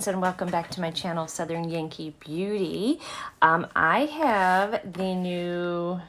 and welcome back to my channel, Southern Yankee Beauty. I have the new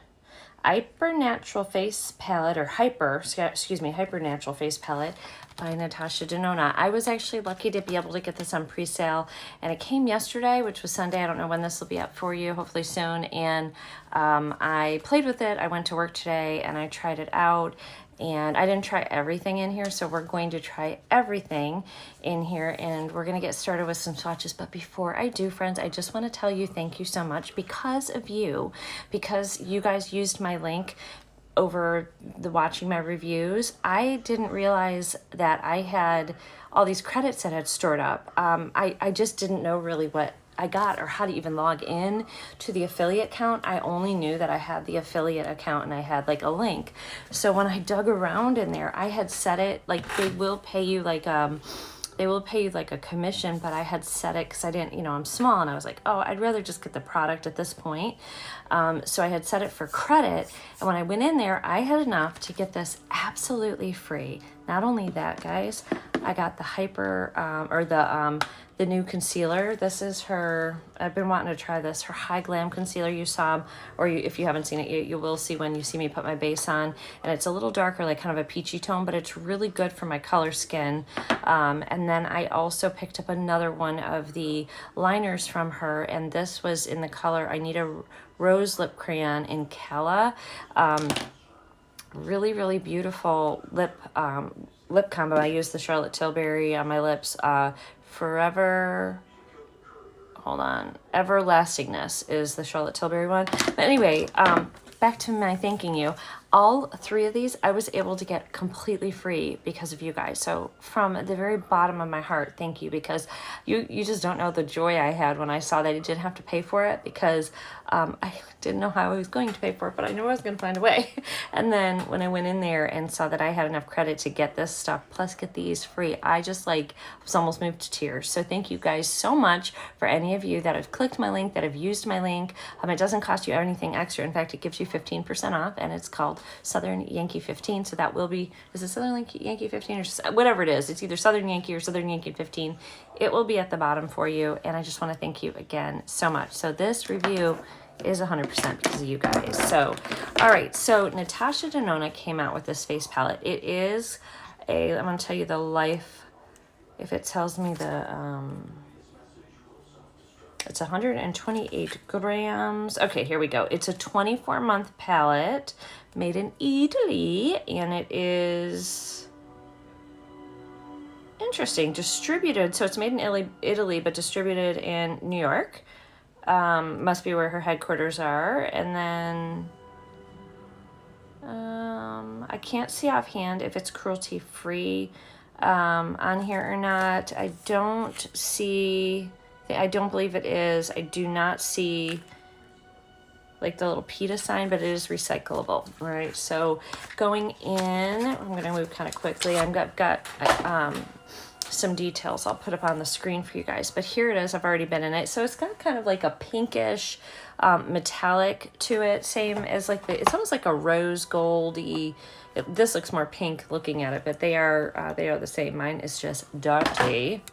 Hyper Natural Face Palette, or Hyper Natural Face Palette by Natasha Denona. I was actually lucky to be able to get this on pre-sale, and it came yesterday, which was Sunday. I don't know when this will be up for you, hopefully soon. And I played with it. I went to work today and I tried it out. And I didn't try everything in here, so we're going to try everything in here, and we're going to get started with some swatches. But before I do, friends, I just want to tell you thank you so much because of you, because you guys used my link over the watching my reviews. I didn't realize that I had all these credits that had stored up. I just didn't know really what I got or how to even log in to the affiliate account. I only knew that I had the affiliate account and I had like a link. So when I dug around in there, I had set it like they will pay you like a commission, but I had set it because I didn't, you know, I'm small and I was like, oh, I'd rather just get the product at this point. So I had set it for credit, and when I went in there, I had enough to get this absolutely free. Not only that, guys, I got the the new concealer. This is her, I've been wanting to try this, her High Glam concealer. You saw, if you haven't seen it, you will see when you see me put my base on. And it's a little darker, like kind of a peachy tone, but it's really good for my color skin. And then I also picked up another one of the liners from her, and this was in the color, I need a rose lip crayon in Calla. Really, really beautiful lip combo. I used the Charlotte Tilbury on my lips. Everlastingness is the Charlotte Tilbury one. But anyway, back to my thanking you. All three of these I was able to get completely free because of you guys. So from the very bottom of my heart, thank you, because you just don't know the joy I had when I saw that you didn't have to pay for it, because I didn't know how I was going to pay for it, but I knew I was going to find a way. And then when I went in there and saw that I had enough credit to get this stuff plus get these free, I just like was almost moved to tears. So thank you guys so much for any of you that have clicked my link, that have used my link. It doesn't cost you anything extra. In fact, it gives you 15% off, and it's called Southern Yankee 15. So that will be, is it Southern Yankee 15 or whatever it is? It's either Southern Yankee or Southern Yankee 15. It will be at the bottom for you. And I just want to thank you again so much. So this review is 100% because of you guys. So, all right. So Natasha Denona came out with this face palette. It is I'm going to tell you the life, if it tells me the, it's 128 grams. Okay, here we go. It's a 24-month palette made in Italy, and it is interesting. Distributed, so it's made in Italy, but distributed in New York. Must be where her headquarters are. And then I can't see offhand if it's cruelty-free on here or not. I don't believe it is. I do not see like the little PETA sign, but it is recyclable. All right, so going in, I'm going to move kind of quickly. I've got some details I'll put up on the screen for you guys, but here it is. I've already been in it. So it's got kind of like a pinkish metallic to it, same as like it's almost like a rose goldy. This looks more pink looking at it, but they are the same. Mine is just dirty.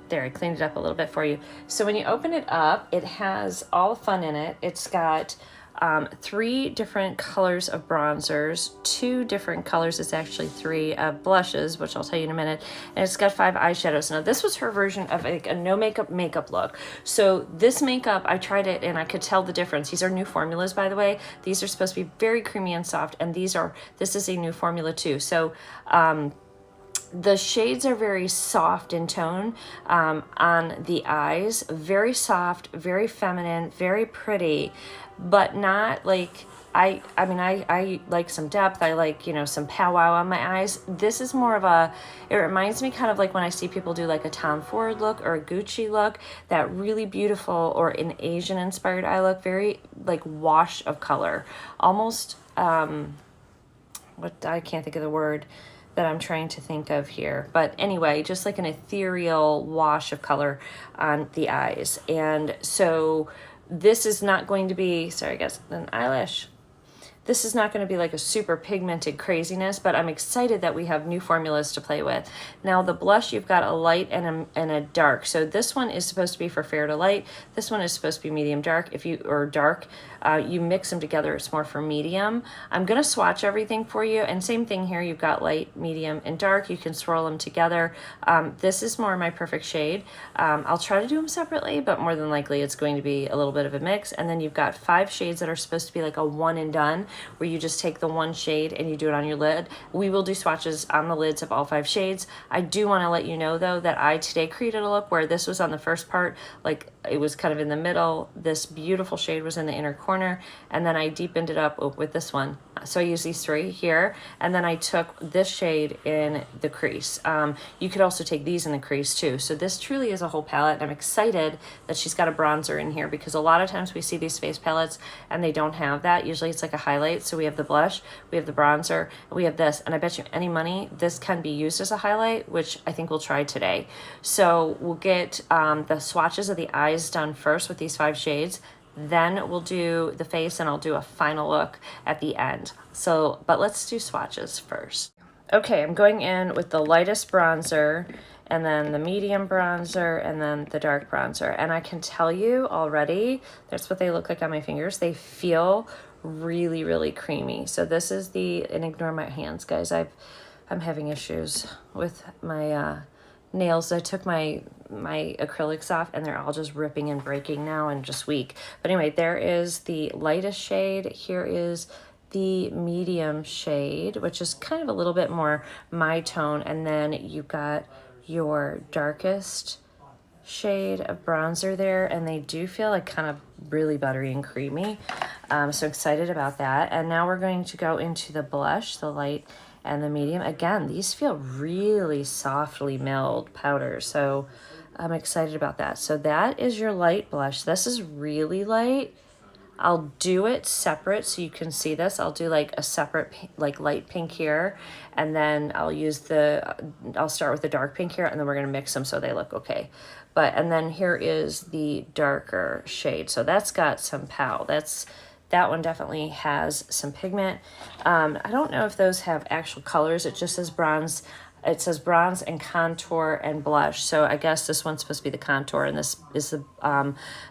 There, I cleaned it up a little bit for you. So when you open it up, it has all the fun in it. It's got 3 different colors of bronzers, 2 different colors, it's actually 3 blushes, which I'll tell you in a minute, and it's got 5 eyeshadows. Now this was her version of like a no makeup look. So this makeup, I tried it and I could tell the difference. These are new formulas, by the way. These are supposed to be very creamy and soft, and this is a new formula too. So the shades are very soft in tone on the eyes, very soft, very feminine, very pretty, but not like, I like some depth. I like, you know, some powwow on my eyes. This is more of it reminds me kind of like when I see people do like a Tom Ford look or a Gucci look, that really beautiful, or an Asian inspired eye look, very like wash of color, almost, I can't think of the word that I'm trying to think of here. But anyway, just like an ethereal wash of color on the eyes. And so this is not going to be, sorry guys, an eyelash. this is not going to be like a super pigmented craziness, but I'm excited that we have new formulas to play with. Now the blush, you've got a light and a dark. So this one is supposed to be for fair to light. This one is supposed to be medium dark. If you, or dark, you mix them together, it's more for medium. I'm going to swatch everything for you. And same thing here, you've got light, medium, and dark. You can swirl them together. This is more my perfect shade. I'll try to do them separately, but more than likely it's going to be a little bit of a mix. And then you've got 5 shades that are supposed to be like a one and done, where you just take the one shade and you do it on your lid. We will do swatches on the lids of all 5 shades. I do want to let you know though that I today created a look where this was on the first part, like it was kind of in the middle. This beautiful shade was in the inner corner, and then I deepened it up with this one. So I use these 3 here, and then I took this shade in the crease. You could also take these in the crease too. So this truly is a whole palette, and I'm excited that she's got a bronzer in here, because a lot of times we see these face palettes and they don't have that. Usually it's like a highlight. So we have the blush, we have the bronzer, we have this, and I bet you any money this can be used as a highlight, which I think we'll try today. So we'll get the swatches of the eyes done first with these 5 shades. Then we'll do the face, and I'll do a final look at the end. So, but let's do swatches first. Okay, I'm going in with the lightest bronzer, and then the medium bronzer, and then the dark bronzer. And I can tell you already, that's what they look like on my fingers. They feel really, really creamy. So this is the, and ignore my hands, guys. I'm having issues with my nails. I took my acrylics off, and they're all just ripping and breaking now and just weak. But anyway, there is the lightest shade. Here is the medium shade, which is kind of a little bit more my tone. And then you've got your darkest shade of bronzer there, and they do feel like kind of really buttery and creamy. So excited about that. And now we're going to go into the blush, the light and the medium. Again, these feel really softly milled powder, so I'm excited about that. So that is your light blush. This is really light. I'll do it separate so you can see this. I'll do like a separate like light pink here, and then I'll start with the dark pink here, and then we're gonna mix them so they look okay. And then here is the darker shade. So that's got some pow. That one definitely has some pigment. I don't know if those have actual colors. It just says bronze. It says bronze and contour and blush. So I guess this one's supposed to be the contour, and this is the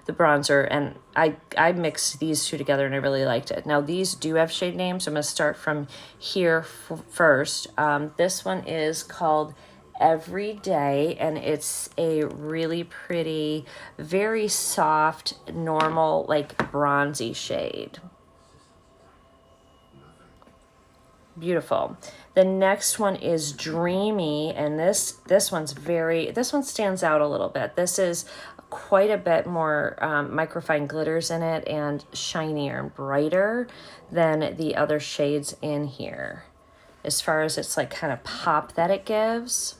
bronzer. And I mixed these 2 together, and I really liked it. Now these do have shade names. I'm gonna start from here first. This one is called Everyday, and it's a really pretty, very soft, normal, like bronzy shade. Beautiful. The next one is Dreamy, and this one stands out a little bit. This is quite a bit more microfine glitters in it, and shinier and brighter than the other shades in here, as far as its like kind of pop that it gives.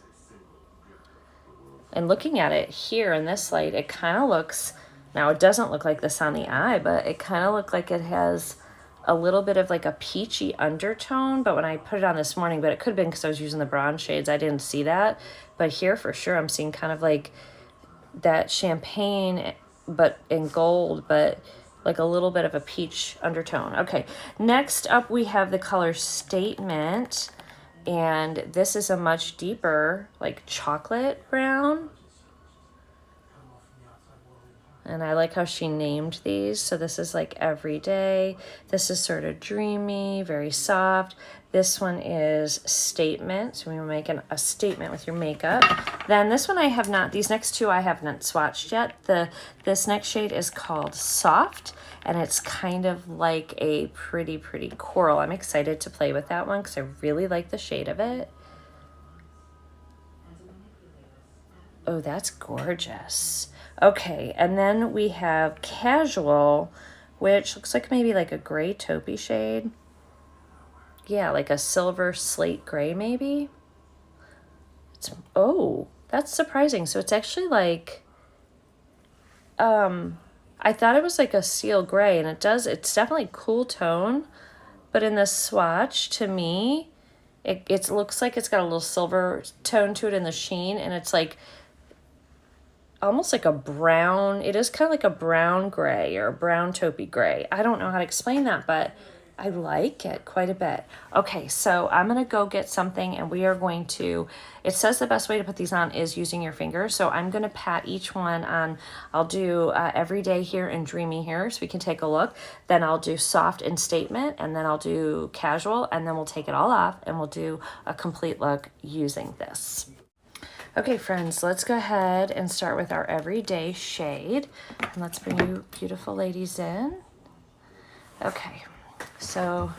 And looking at it here in this light, it kind of looks, now it doesn't look like this on the eye, but it kind of looked like it has a little bit of like a peachy undertone. But when I put it on this morning, but it could have been because I was using the bronze shades, I didn't see that. But here for sure, I'm seeing kind of like that champagne, but in gold, but like a little bit of a peach undertone. Okay, next up we have the color Statement. And this is a much deeper, like chocolate brown. And I like how she named these. So this is like Everyday. This is sort of dreamy, very soft. This one is Statement. So we were making a statement with your makeup. Then this one I have not, these next 2 I have not swatched yet. This next shade is called Soft, and it's kind of like a pretty coral. I'm excited to play with that one because I really like the shade of it. Oh, that's gorgeous. Okay, and then we have Casual, which looks like maybe like a gray taupey shade. Yeah, like a silver slate gray maybe. Oh, that's surprising. So it's actually like, I thought it was like a seal gray, and it's definitely cool tone, but in the swatch, to me, it looks like it's got a little silver tone to it in the sheen, and it's like almost like a brown, it is kind of like a brown gray or a brown taupey gray. I don't know how to explain that, but I like it quite a bit. Okay, so I'm going to go get something and we are going to, it says the best way to put these on is using your fingers. So I'm going to pat each one on, I'll do Everyday here and Dreamy here so we can take a look. Then I'll do Soft and Statement, and then I'll do Casual, and then we'll take it all off and we'll do a complete look using this. Okay, friends, let's go ahead and start with our Everyday shade. And let's bring you beautiful ladies in. Okay. So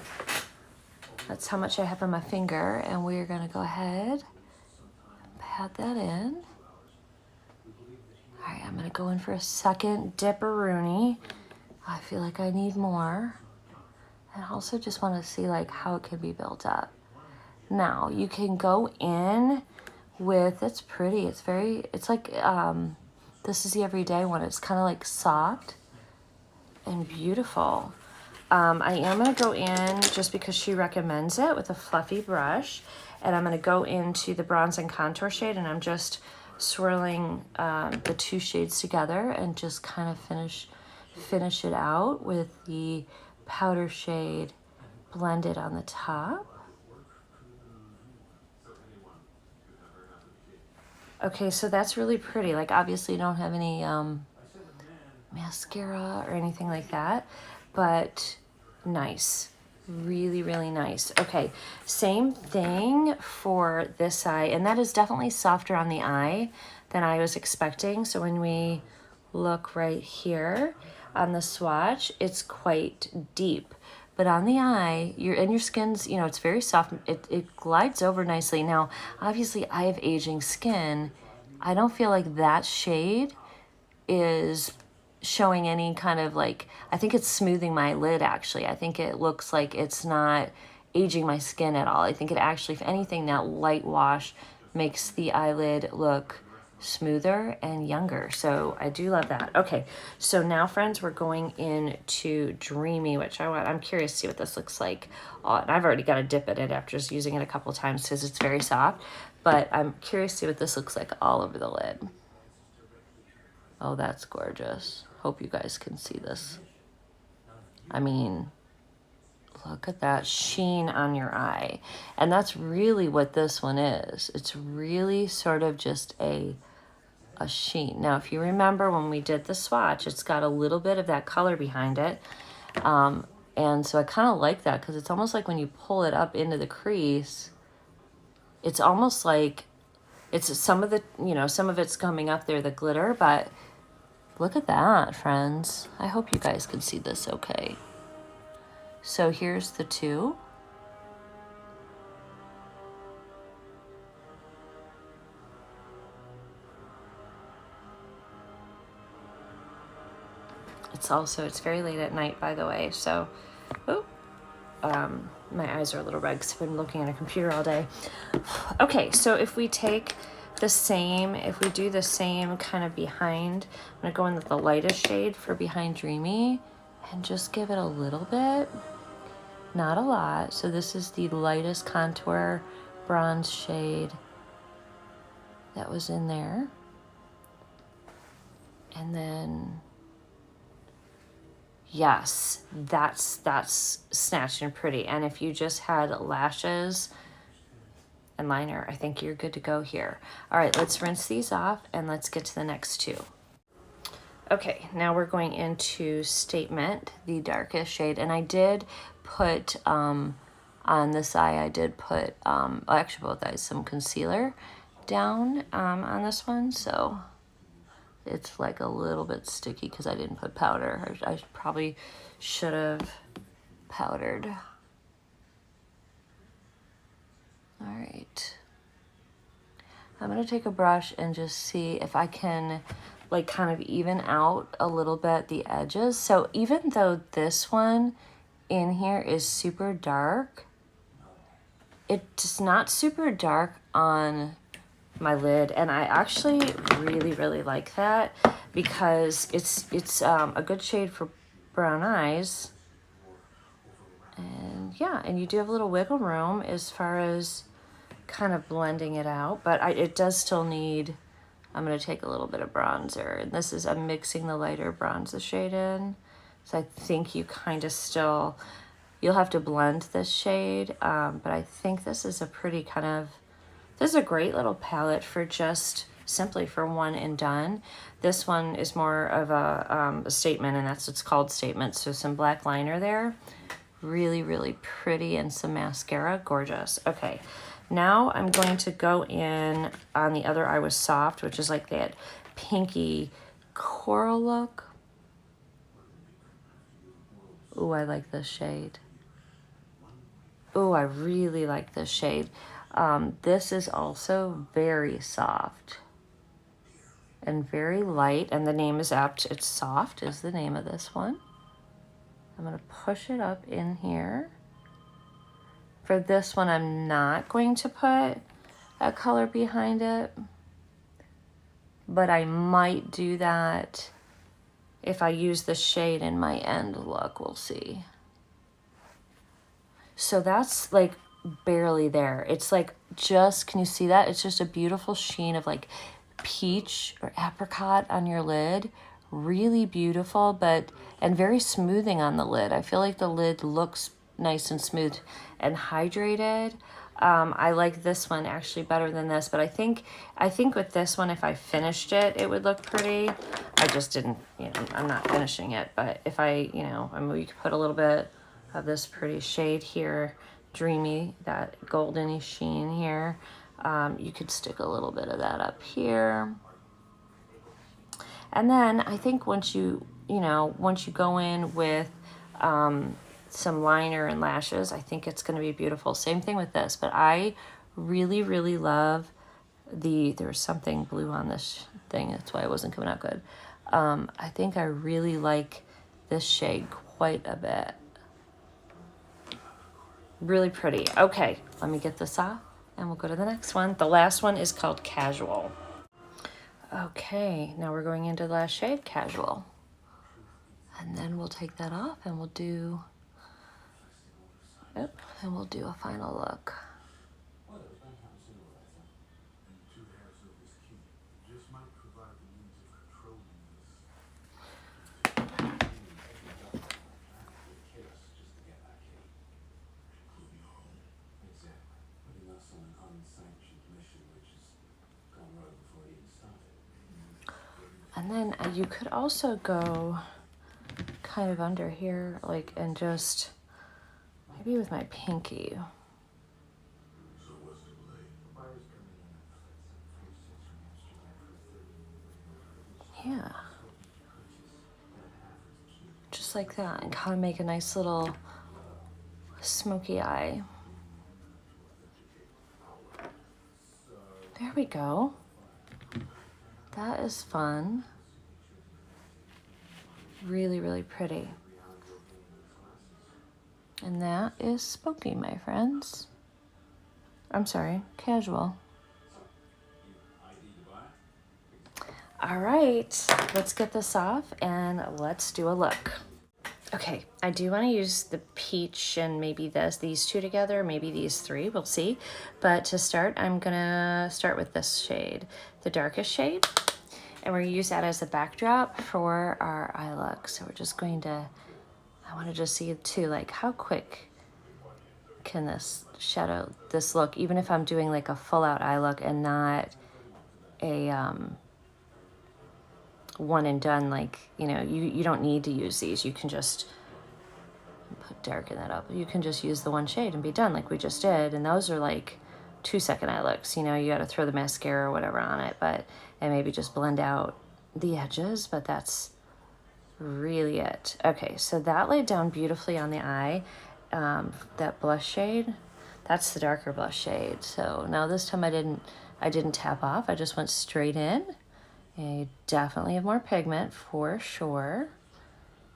that's how much I have on my finger, and we're going to go ahead and pat that in. All right, I'm going to go in for a second dipperoonie. I feel like I need more. And I also just want to see like how it can be built up. Now, you can go in with, it's pretty, it's very, it's like, this is the Everyday one. It's kind of like soft and beautiful. I am going to go in, just because she recommends it, with a fluffy brush. And I'm going to go into the Bronze and Contour shade, and I'm just swirling the two shades together and just kind of finish it out with the powder shade blended on the top. Okay, so that's really pretty. Like, obviously you don't have any mascara or anything like that, but nice, really, really nice. Okay, same thing for this eye, and that is definitely softer on the eye than I was expecting. So when we look right here on the swatch, it's quite deep, but on the eye, your skin's, you know, it's very soft. It glides over nicely. Now, obviously I have aging skin. I don't feel like that shade is showing any kind of like, I think it's smoothing my lid actually. I think it looks like it's not aging my skin at all. I think it actually, if anything, that light wash makes the eyelid look smoother and younger. So I do love that. Okay, so now friends, we're going into Dreamy, which I'm curious to see what this looks like. And I've already got to dip it in after just using it a couple of times because it's very soft, but I'm curious to see what this looks like all over the lid. Oh, that's gorgeous. Hope you guys can see this. I mean, look at that sheen on your eye. And that's really what this one is. It's really sort of just a sheen. Now, if you remember when we did the swatch, it's got a little bit of that color behind it. And so I kind of like that because it's almost like when you pull it up into the crease, it's almost like it's some of the, you know, some of it's coming up there, the glitter, but look at that, friends. I hope you guys can see this okay. So here's the two. It's very late at night, by the way, so, my eyes are a little red because I've been looking at a computer all day. Okay, so if we take the same, if we do the same kind of behind, I'm gonna go in with the lightest shade for Behind Dreamy and just give it a little bit, not a lot. So this is the lightest contour bronze shade that was in there. And then, yes, that's snatched and pretty. And if you just had lashes and liner, I think you're good to go here. All right, let's rinse these off and let's get to the next two. Okay, now we're going into Statement, the darkest shade. And I did put, on this eye, I did put, well, actually both eyes, some concealer down on this one. So it's like a little bit sticky because I didn't put powder. I probably should have powdered. All right. I'm going to take a brush and just see if I can like kind of even out a little bit the edges. So even though this one in here is super dark, it's not super dark on my lid, and I actually really like that because it's a good shade for brown eyes. And yeah, and you do have a little wiggle room as far as kind of blending it out, but it does still need, I'm going to take a little bit of bronzer, and this is, I'm mixing the lighter bronzer shade in, so I think you kind of still You'll have to blend this shade, but I think this is a pretty kind of, this is a great little palette for just simply for one and done. This one is more of a statement, and that's what's called statement. So some black liner there. Really, really pretty, and some mascara. Gorgeous. Okay, now I'm going to go in on the other eye with Soft, which is like that pinky coral look. Ooh, I like this shade. Ooh, I really like this shade. This is also very soft and very light, and the name is apt. It's Soft is the name of this one. I'm gonna push it up in here. For this one, I'm not going to put a color behind it, but I might do that if I use the shade in my end look. We'll see. So that's like barely there. It's like just, can you see that? It's just a beautiful sheen of like peach or apricot on your lid. Really beautiful, but, and very smoothing on the lid. I feel like the lid looks nice and smooth and hydrated. I like this one actually better than this, but I think with this one, if I finished it, it would look pretty. I just didn't, you know, I'm not finishing it, but if I, you know, I mean, we could put a little bit of this pretty shade here, dreamy, that goldeny sheen here. You could stick a little bit of that up here. And then I think once you go in with some liner and lashes, I think it's going to be beautiful. Same thing with this, but I really, really love there was something blue on this thing. That's why it wasn't coming out good. I think I really like this shade quite a bit. Really pretty. Okay, let me get this off and we'll go to the next one. The last one is called Casual. Okay, now we're going into the last shade, Casual. And then we'll take that off and we'll do, a final look. And then you could also go kind of under here, like, and just maybe with my pinky. Yeah. Just like that, and kind of make a nice little smoky eye. There we go. That is fun. Really, really pretty. And that is Spooky, my friends. I'm sorry, Casual. All right, let's get this off and let's do a look. Okay, I do want to use the peach and maybe these two together, maybe these three, we'll see. But to start, I'm gonna start with this shade, the darkest shade. And we're gonna use that as a backdrop for our eye look. So we're just going to, I wanna just see too, like how quick can this shadow, this look, even if I'm doing like a full out eye look and not a, one and done, like, you know, you don't need to use these. You can just darken that up. You can just use the one shade and be done like we just did. And those are like 2-second eye looks. You know, you got to throw the mascara or whatever on it, and maybe just blend out the edges, but that's really it. Okay, so that laid down beautifully on the eye. That blush shade, that's the darker blush shade. So now this time I didn't tap off. I just went straight in. And you definitely have more pigment for sure.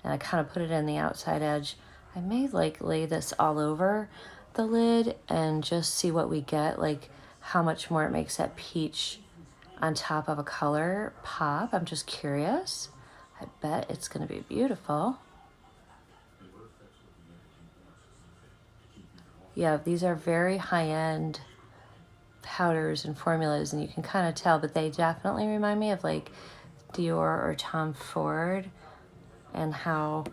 And I kind of put it in the outside edge. I may like lay this all over the lid and just see what we get, like how much more it makes that peach on top of a color pop. I'm just curious. I bet it's gonna be beautiful. Yeah, these are very high-end powders and formulas, and you can kind of tell, but they definitely remind me of like Dior or Tom Ford, and how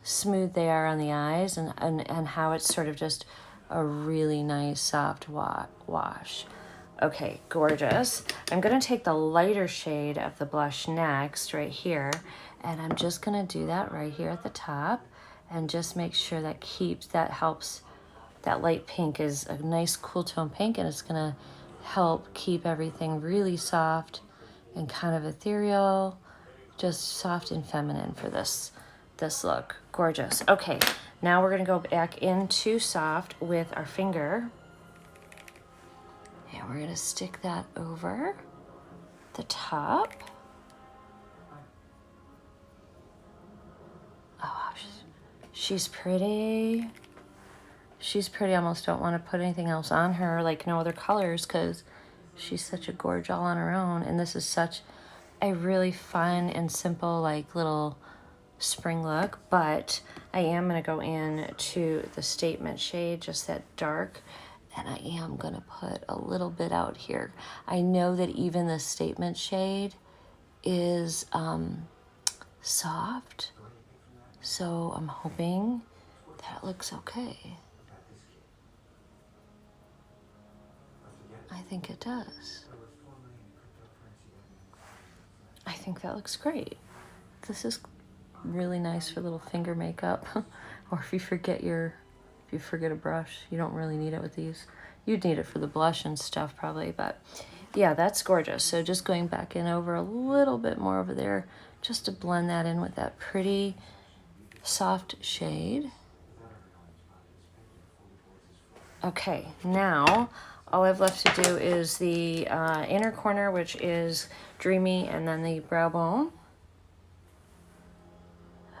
smooth they are on the eyes, and how it's sort of just a really nice soft wash. Okay, gorgeous. I'm gonna take the lighter shade of the blush next, right here, and I'm just gonna do that right here at the top, and just make sure that helps. That light pink is a nice cool tone pink, and it's gonna help keep everything really soft and kind of ethereal, just soft and feminine for this look. Gorgeous. Okay, now we're gonna go back into soft with our finger. And we're gonna stick that over the top. Oh, she's pretty. She's pretty. I almost don't want to put anything else on her, like no other colors, because she's such a gorge all on her own. And this is such a really fun and simple, like little spring look. But I am going to go in to the statement shade, just that dark. And I am going to put a little bit out here. I know that even the statement shade is soft. So I'm hoping that looks okay. I think it does. I think that looks great. This is really nice for little finger makeup. Or if you forget a brush, you don't really need it with these. You'd need it for the blush and stuff probably, but yeah, that's gorgeous. So just going back in over a little bit more over there, just to blend that in with that pretty soft shade. Okay, now all I've left to do is the inner corner, which is Dreamy, and then the brow bone.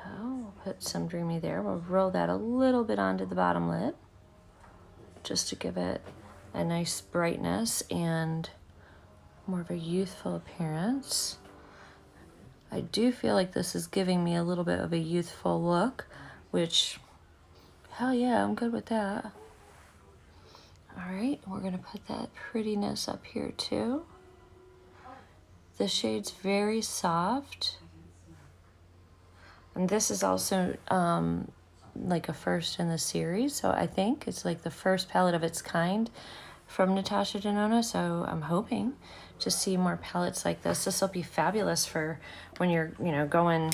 Oh, we'll put some Dreamy there. We'll roll that a little bit onto the bottom lid, just to give it a nice brightness and more of a youthful appearance. I do feel like this is giving me a little bit of a youthful look, which, hell yeah, I'm good with that. All right, we're gonna put that prettiness up here too. The shade's very soft. And this is also like a first in the series, so I think it's like the first palette of its kind from Natasha Denona, so I'm hoping to see more palettes like this. This will be fabulous for when you're, going,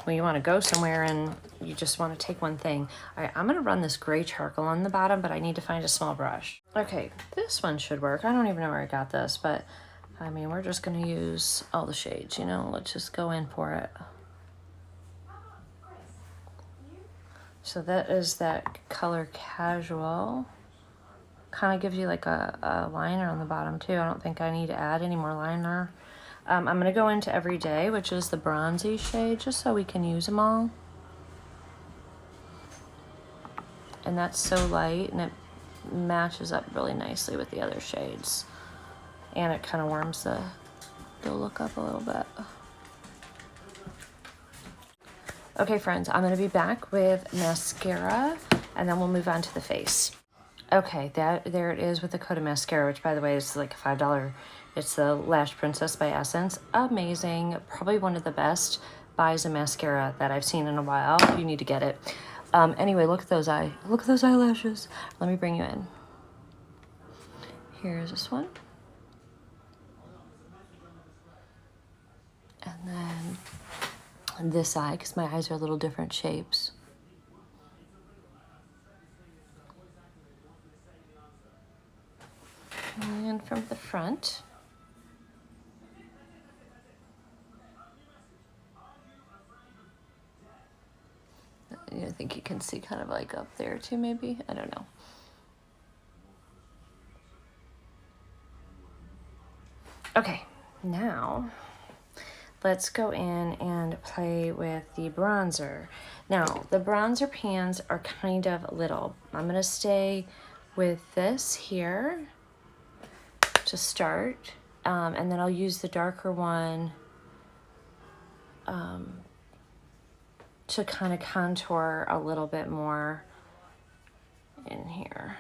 when you want to go somewhere and you just want to take one thing. All right, I'm going to run this gray charcoal on the bottom, but I need to find a small brush. Okay, this one should work. I don't even know where I got this, but I mean, we're just going to use all the shades, Let's just go in for it. So that is that color Casual. Kind of gives you like a liner on the bottom too. I don't think I need to add any more liner. I'm going to go into Everyday, which is the bronzy shade, just so we can use them all. And that's so light, and it matches up really nicely with the other shades. And it kind of warms the look up a little bit. Okay, friends, I'm going to be back with mascara, and then we'll move on to the face. Okay, there it is with the Coda mascara, which, by the way, is like a $5. It's the Lash Princess by Essence. Amazing. Probably one of the best buys of mascara that I've seen in a while. You need to get it. Anyway, look at those eyelashes. Let me bring you in. Here's this one. And then this eye, because my eyes are a little different shapes. And from the front. I think you can see kind of like up there too, maybe. I don't know. Okay, now let's go in and play with the bronzer. Now, the bronzer pans are kind of little. I'm going to stay with this here to start, and then I'll use the darker one to kind of contour a little bit more in here.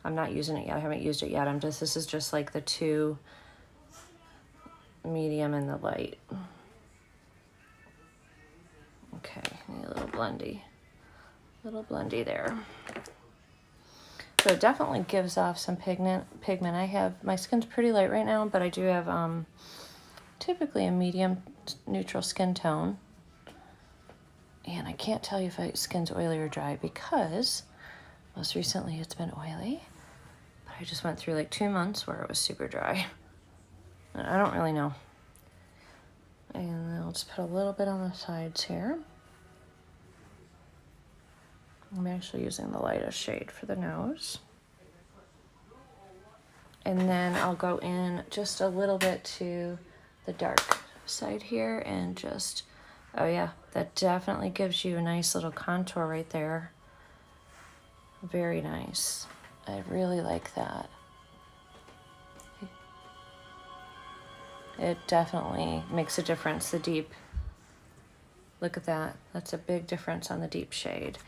I'm not using it yet. I haven't used it yet. This is just like the two medium and the light. Okay, need a little blendy there. So it definitely gives off some pigment. My skin's pretty light right now, but I do have typically a medium neutral skin tone. And I can't tell you if my skin's oily or dry because most recently it's been oily. But I just went through like 2 months where it was super dry. And I don't really know. And then I'll just put a little bit on the sides here. I'm actually using the lightest shade for the nose. And then I'll go in just a little bit to the dark side here and just, oh yeah, that definitely gives you a nice little contour right there. Very nice. I really like that. It definitely makes a difference, the deep. Look at that. That's a big difference on the deep shade.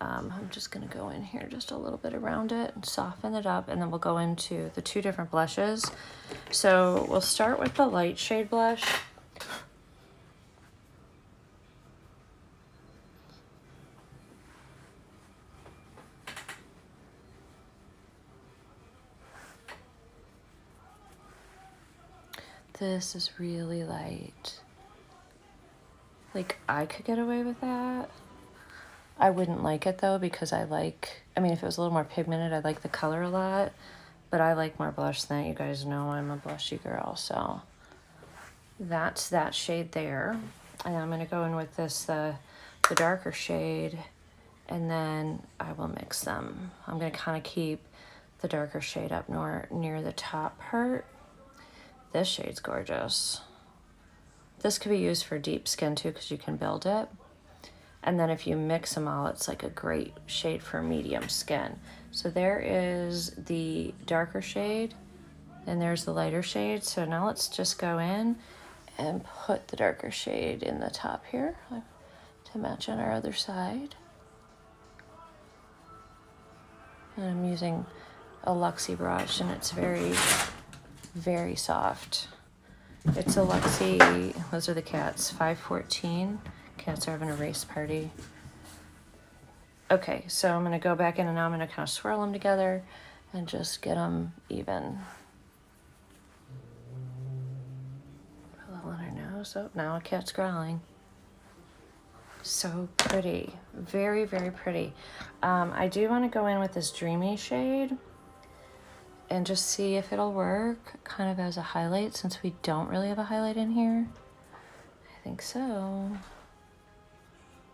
I'm just going to go in here just a little bit around it and soften it up, and then we'll go into the 2 different blushes. So we'll start with the light shade blush. This is really light. Like, I could get away with that. I wouldn't like it though, because if it was a little more pigmented, I like the color a lot, but I like more blush than that. You guys know I'm a blushy girl, so that's that shade there. And I'm gonna go in with this, the darker shade, and then I will mix them. I'm gonna kind of keep the darker shade up near the top part. This shade's gorgeous. This could be used for deep skin too, because you can build it. And then if you mix them all, it's like a great shade for medium skin. So there is the darker shade, and there's the lighter shade. So now let's just go in and put the darker shade in the top here to match on our other side. And I'm using a Luxie brush, and it's very, very soft. It's a Luxie, those are the cats, 514. Cats are having a race party. Okay, so I'm gonna go back in, and now I'm gonna kind of swirl them together and just get them even. Put a little on her nose. Oh, now a cat's growling. So pretty, very, very pretty. I do want to go in with this dreamy shade and just see if it'll work kind of as a highlight, since we don't really have a highlight in here. I think so.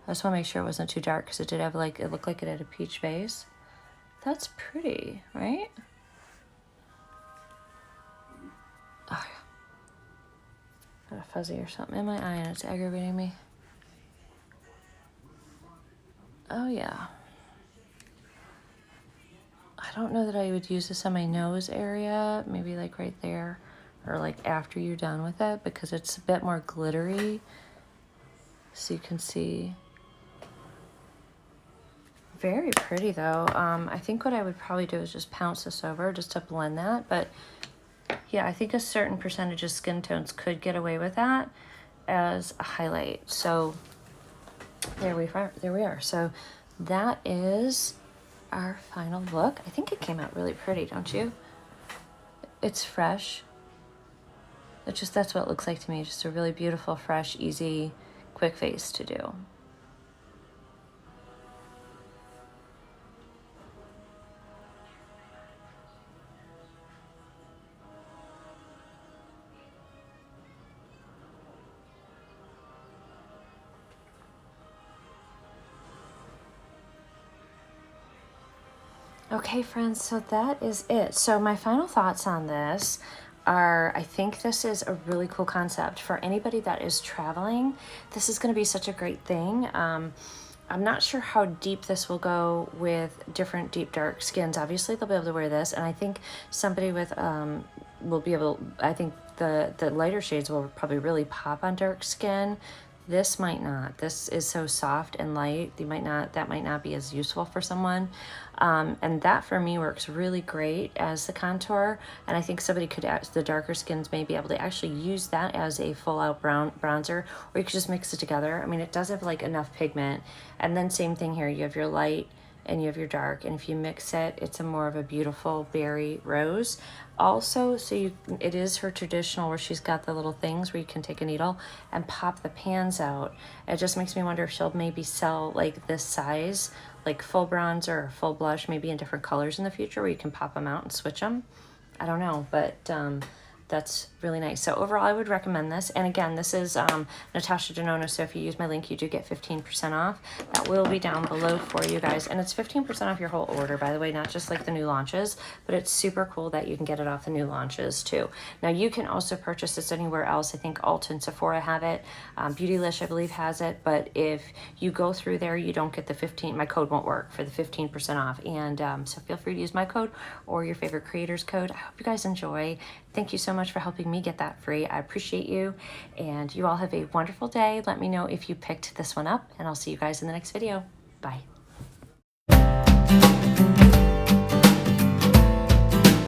I just want to make sure it wasn't too dark, because it did have it looked like it had a peach base. That's pretty, right? Oh, yeah. Got a fuzzy or something in my eye and it's aggravating me. Oh yeah. I don't know that I would use this on my nose area, maybe like right there, or like after you're done with it, because it's a bit more glittery. So you can see. Very pretty though. I think what I would probably do is just pounce this over just to blend that. But yeah, I think a certain percentage of skin tones could get away with that as a highlight. So there we are. So that is our final look. I think it came out really pretty, don't you? It's fresh. That's what it looks like to me. Just a really beautiful, fresh, easy, quick face to do. Okay, friends, so that is it. So my final thoughts on this are, I think this is a really cool concept for anybody that is traveling. This is going to be such a great thing. I'm not sure how deep this will go with different deep dark skins. Obviously they'll be able to wear this, and I think somebody with will be able, I think the lighter shades will probably really pop on dark skin. This might not. This is so soft and light. That might not be as useful for someone. And that for me works really great as the contour. And I think somebody could, the darker skins may be able to actually use that as a full out bronzer, or you could just mix it together. I mean, it does have like enough pigment. And then same thing here, you have your light and you have your dark, and if you mix it, it's a more of a beautiful berry rose. Also, so it is her traditional where she's got the little things where you can take a needle and pop the pans out. It just makes me wonder if she'll maybe sell like this size, like full bronzer or full blush, maybe in different colors in the future where you can pop them out and switch them. I don't know, but that's really nice. So overall, I would recommend this. And again, this is Natasha Denona. So if you use my link, you do get 15% off. That will be down below for you guys. And it's 15% off your whole order, by the way, not just like the new launches, but it's super cool that you can get it off the new launches too. Now you can also purchase this anywhere else. I think Ulta and Sephora have it. Beautylish, I believe, has it. But if you go through there, you don't get the my code won't work for the 15% off. And so feel free to use my code or your favorite creator's code. I hope you guys enjoy. Thank you so much for helping me get that free. I appreciate you, and you all have a wonderful day. Let me know if you picked this one up, and I'll see you guys in the next video. Bye.